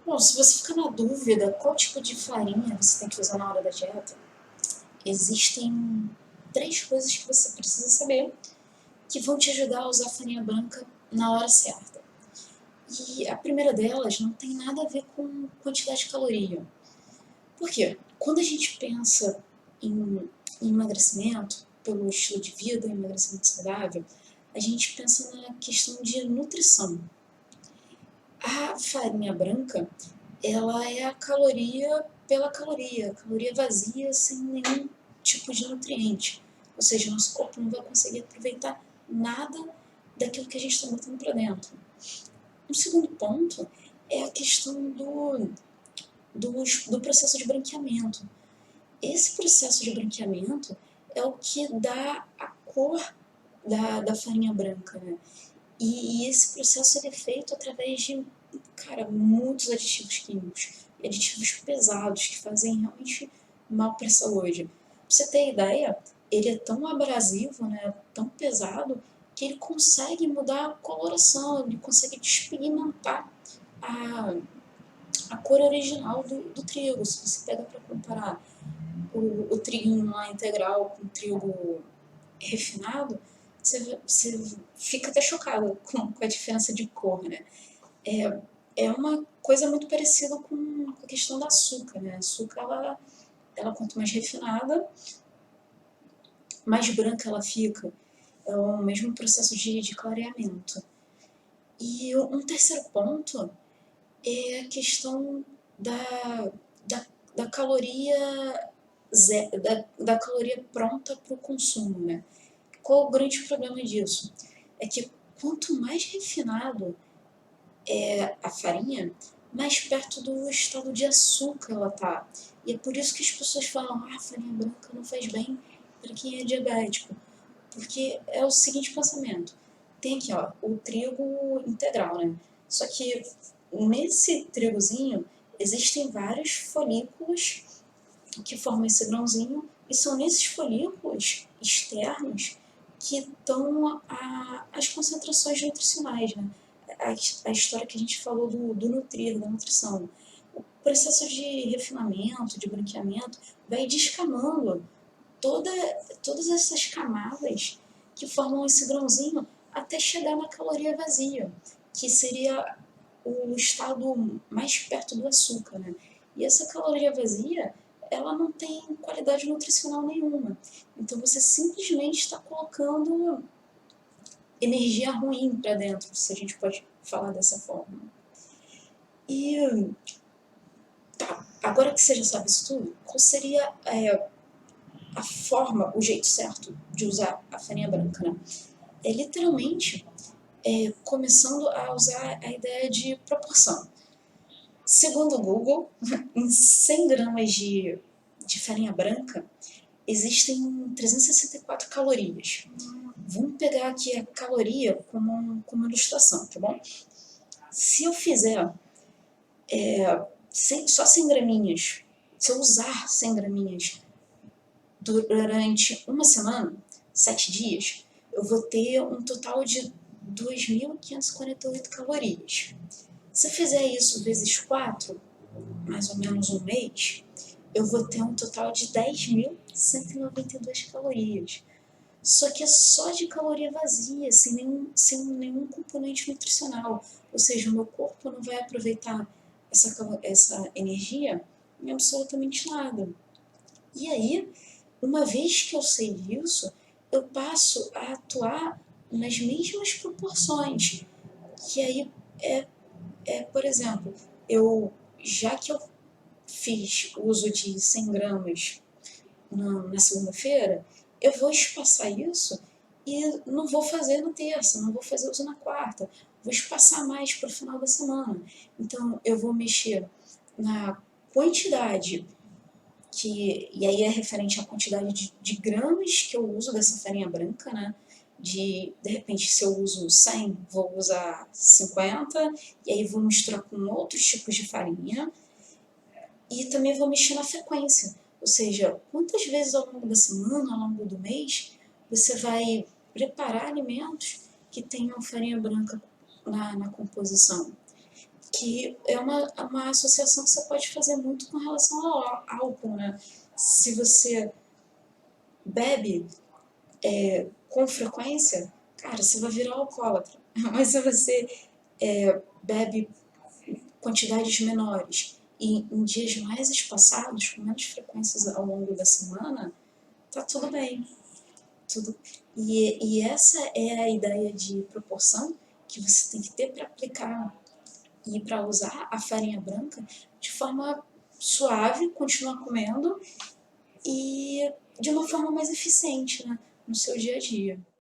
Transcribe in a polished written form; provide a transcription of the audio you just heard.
Bom, se você ficar na dúvida qual tipo de farinha você tem que usar na hora da dieta, existem 3 coisas que você precisa saber que vão te ajudar a usar a farinha branca na hora certa. E a primeira delas não tem nada a ver com quantidade de caloria. Por quê? Quando a gente pensa em emagrecimento, pelo estilo de vida, emagrecimento saudável, a gente pensa na questão de nutrição. A farinha branca, ela é a caloria pela caloria, caloria vazia, sem nenhum tipo de nutriente. Ou seja, nosso corpo não vai conseguir aproveitar nada daquilo que a gente está botando para dentro. Um segundo ponto é a questão do processo de branqueamento. Esse processo de branqueamento é o que dá a cor da farinha branca, né? E esse processo ele é feito através de, muitos aditivos químicos, aditivos pesados que fazem realmente mal para a saúde. Pra você ter ideia, ele é tão abrasivo, né, tão pesado, que ele consegue mudar a coloração, ele consegue despigmentar a, a cor original do trigo. Se você pega para comparar o trigo lá integral com o trigo refinado, você fica até chocado com a diferença de cor, né? É uma coisa muito parecida com a questão do açúcar, né? A açúcar, ela quanto mais refinada, mais branca ela fica. É o mesmo processo de clareamento. E um terceiro ponto é a questão da, da, da caloria da caloria pronta para o consumo, né? Qual o grande problema disso? É que quanto mais refinado é a farinha, mais perto do estado de açúcar ela tá. E é por isso que as pessoas falam, a farinha branca não faz bem para quem é diabético. Porque é o seguinte pensamento, tem aqui ó, o trigo integral, né? Só que nesse trigozinho existem vários folículos que formam esse grãozinho, e são nesses folículos externos que estão as concentrações nutricionais, né? A história que a gente falou do nutrir, da nutrição. O processo de refinamento, de branqueamento, vai descamando toda, todas essas camadas que formam esse grãozinho até chegar na caloria vazia, que seria o estado mais perto do açúcar, né? E essa caloria vazia, ela não tem qualidade nutricional nenhuma. Então você simplesmente está colocando energia ruim para dentro, se a gente pode falar dessa forma. E tá, agora que você já sabe isso tudo, qual seria a forma, o jeito certo de usar a farinha branca, né? É literalmente começando a usar a ideia de proporção. Segundo o Google, em 100 gramas de farinha branca, existem 364 calorias. Vamos pegar aqui a caloria como ilustração, tá bom? Se eu fizer só 100 graminhas, se eu usar 100 graminhas durante uma semana, 7 dias, eu vou ter um total de 2.548 calorias. Se eu fizer isso vezes 4, mais ou menos um mês, eu vou ter um total de 10.192 calorias. Só que é só de caloria vazia, sem nenhum componente nutricional. Ou seja, o meu corpo não vai aproveitar essa energia em absolutamente nada. E aí, uma vez que eu sei disso, eu passo a atuar nas mesmas proporções. Que aí por exemplo, já que eu fiz uso de 100 gramas na segunda-feira, eu vou espaçar isso e não vou fazer na terça, não vou fazer uso na quarta, vou espaçar mais para o final da semana. Então, eu vou mexer na quantidade, e aí é referente à quantidade de gramas que eu uso dessa farinha branca, né? De repente, se eu uso 100, vou usar 50, e aí vou misturar com outros tipos de farinha, e também vou mexer na frequência, ou seja, quantas vezes ao longo da semana, ao longo do mês, você vai preparar alimentos que tenham farinha branca na composição. que é uma associação que você pode fazer muito com relação ao álcool, né? Se você bebe com frequência, cara, você vai virar alcoólatra. Mas se você bebe quantidades menores e em dias mais espaçados, com menos frequências ao longo da semana, tá tudo bem. Tudo. E essa é a ideia de proporção que você tem que ter para aplicar e para usar a farinha branca de forma suave, continuar comendo e de uma forma mais eficiente, né, no seu dia a dia.